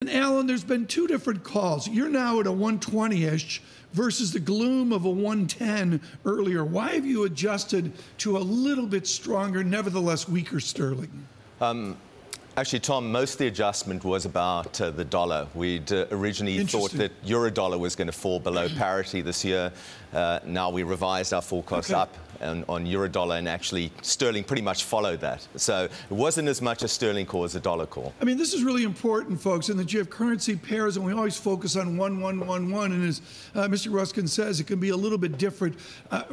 And Alan, there's been two different calls. You're now at a 120-ish versus the gloom of a 110 earlier. Why have you adjusted to a little bit stronger, nevertheless weaker sterling? Actually, Tom, most of the adjustment was about the dollar. We'd originally thought that euro-dollar was going to fall below parity this year. Now we revised our forecast up on euro-dollar, and actually sterling pretty much followed that. So it wasn't as much a sterling call as a dollar call. I mean, this is really important, folks, in that you have currency pairs, and we always focus on 1-1-1-1. And as Mr. Ruskin says, it can be a little bit different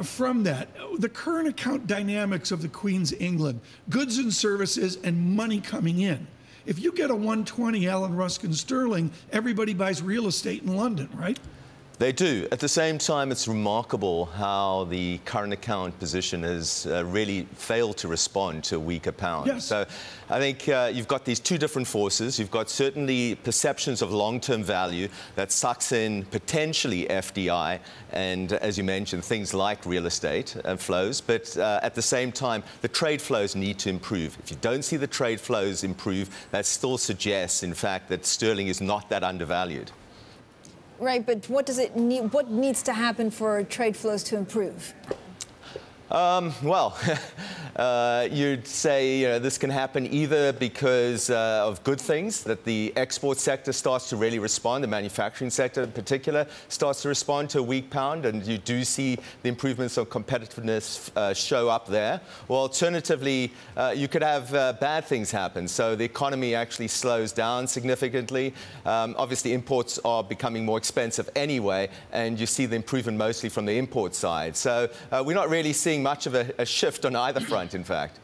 from that. The current account dynamics of the Queen's England, goods and services and money coming in. If you get a 120 Alan Ruskin sterling, everybody buys real estate in London, right? They do. At the same time, it's remarkable how the current account position has really failed to respond to a weaker pound. Yes. So I think you've got these two different forces. You've got certainly perceptions of long-term value that sucks in potentially FDI and, as you mentioned, things like real estate flows. But at the same time, the trade flows need to improve. If you don't see the trade flows improve, that still suggests, in fact, that sterling is not that undervalued. Right, but what does it need? What needs to happen for trade flows to improve? You'd say this can happen either because of good things, that the export sector starts to really respond, the manufacturing sector in particular starts to respond to a weak pound, and you do see the improvements of competitiveness show up there. Or alternatively, you could have bad things happen. So the economy actually slows down significantly. Obviously, imports are becoming more expensive anyway, and you see the improvement mostly from the import side. So we're not really seeing much of a shift on either front, in fact.